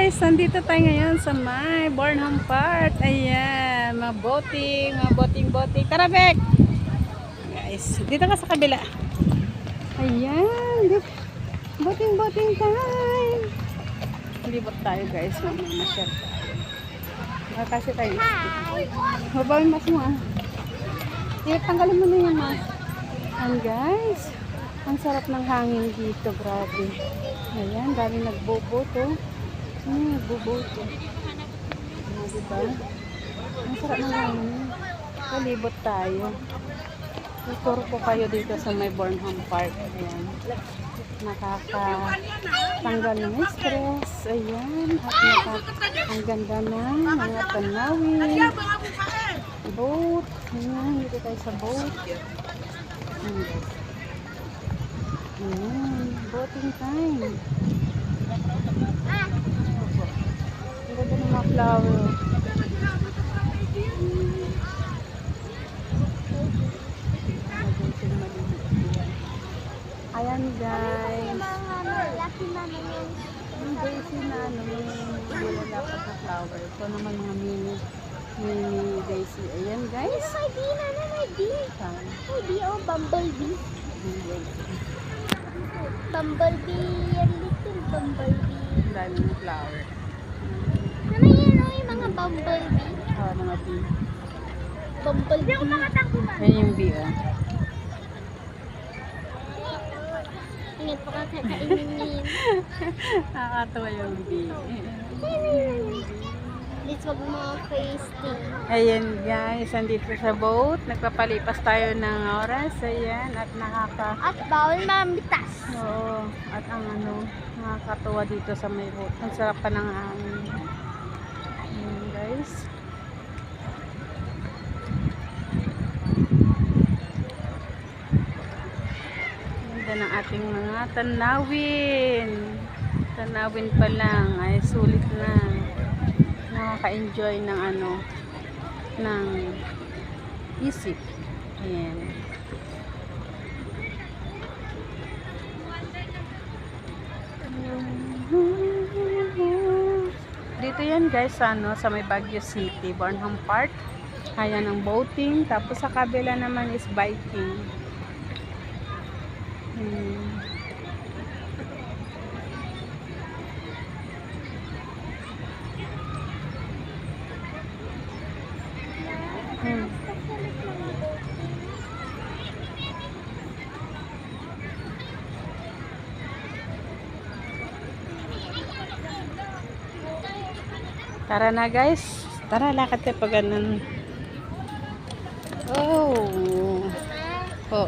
guys, nandito tayo ngayon sa may Burnham Park. Ayan, mga boating. Tara, Bek! Guys, dito ka sa kabila. Ayan, boating time. Libot tayo guys, mamasyal tayo. Kasi tayo. Mabawin mas mo ah. Tanggalin mo na yung mas. Ayan guys, ang sarap ng hangin dito, grabe. Ayan, dami nagboboto. Nagboboto. Diba? Ang sarap ng hangin. Kalibot tayo. Tuturo ko kayo dito sa may Burnham Park. Ayan. Nakakatanggal ng stress. Ayan. At ang ganda ng mga tanawin. Boat. Ayan. Dito tayo sa boat. Ayan. Boating time. Ang ganda ng mga flower. Ayan guys. Yung daisy na malalapat na flower. Ito naman mga mini daisy. Ayan guys. Bumblebee. Bumblebee, yan little bumblebee. Ang dami ng flower. Naman yan o, yung mga bumblebee. Mga bee. Bumblebee. Ayan yung bee oh. Ingat pa kakakainin. Nakakatawa yung bee. Let's wag mga pasting. Ayan guys, andito sa boat. Nagpapalipas tayo ng oras. Ayan, at At bawal mamitas. Oo, at ang nakakatuwa dito sa may boat. Ang sarap pa ng hangin. Ayan guys. Ganda ng ating mga tanawin. Tanawin pa lang ay sulit na. Nakaka-enjoy ng ng isip. Ayan. Dito yan guys sa may Baguio City, Burnham Park. Ayan ang boating, tapos sa kabila naman is biking. Tara na guys. Tara, lakad tayo pag ganun. Oh. Po.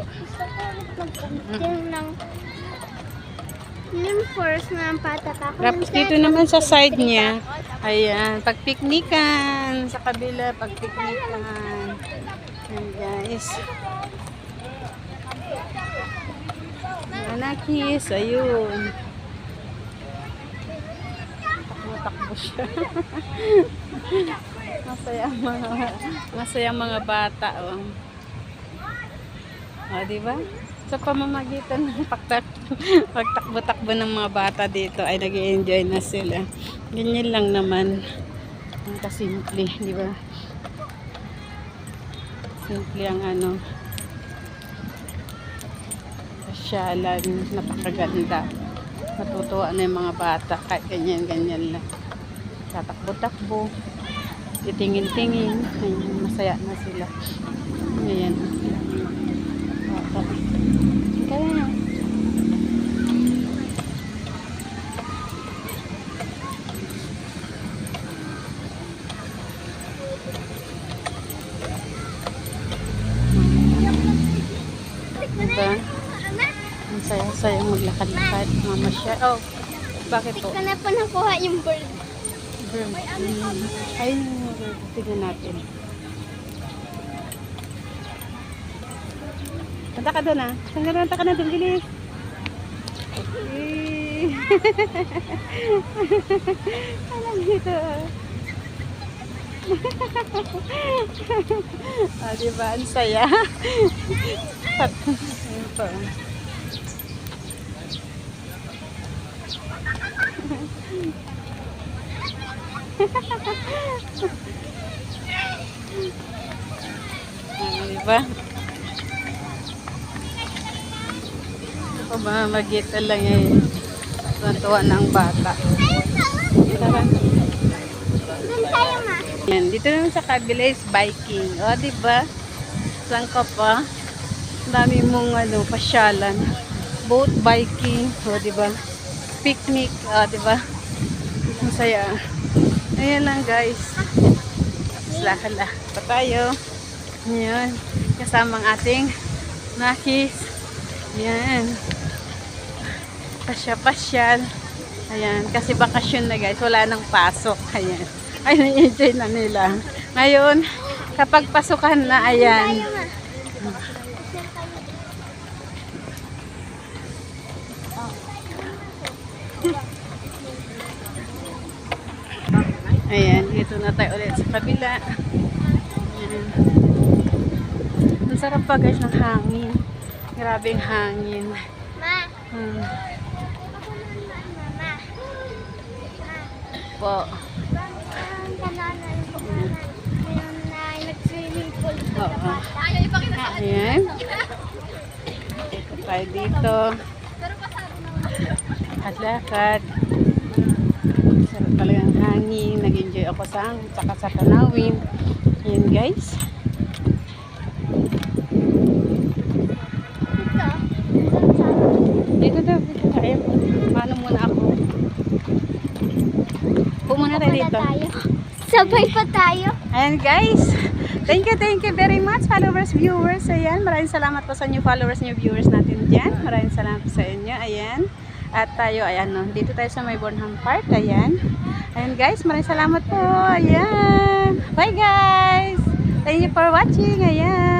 Yung first na patak ako. Tapos dito naman sa side niya. Ayan, pagpiknikan. Sa kabila, pagpiknikan. Ayan guys. Anakis, ayun. Takbo siya. Masaya mga bata oh. Diba? Sa pamamagitan ng pagtakbo-takbo ng mga bata dito ay nag-i-enjoy na sila. Ganyan lang naman. Ang kasimple, di ba? Simple ang pasyalan, napakaganda. Matutuwa na yung mga bata kahit ganyan lang. Tatakbo-takbo, titingin-tingin, masaya na sila. Ayan. Kaya na. Diba? Ang saya-saya maglakad-lakad, mamasyal. Oh, bakit po? Ika na po nakuha yung bird. Ayun, tignan natin. Tanda ka doon ah. Tanda ka na doon, bilis. Alam dito ah. Diba? Ang saya. Ayun po. Diba? Pamamagita lang eh. Tuwa ng bata. Tara. Doon tayo, ma. Yan, dito naman sa kabila is biking. O, diba? Saan ka pa? Dami mong pasyalan. Boat biking. O, diba? Picnic. O, diba? Masaya. Ayan lang, guys. Lakala pa tayo. Ayan. Kasamang ating nakis. Ayan. Pasya-pasyal. Ayan. Kasi bakasyon na, guys. Wala nang pasok. Ayan. Ay, na-enjoy na nila. Ngayon, kapag pasukan na, ayan. Tayo, ma. Ayan, dito na tayo ulit sa kabila. Ayan. Ang sarap pa guys ng hangin. Grabing hangin. Ma. Hmm. Mama. Po. Ang kananan ko. Mayroon na nag-swimming pool sa Oo. bata. Ayan. Dito tayo dito. Lakad-lakad. Sarap talagang hangin. Nag-enjoy ako sa tanawin. Ayan guys. Dito. Dito tayo. Paano muna ako? Muna tayo dito. Sabay pa tayo. Ayan guys. Thank you very much followers, viewers. Ayan. Maraming salamat po sa new followers, new viewers natin dyan. Maraming salamat po sa inyo. Ayan. At tayo, ayan no. Dito tayo sa may Burnham Park. Ayan. Ayan guys. Maraming salamat po. Ayan. Bye guys. Thank you for watching. Ayan.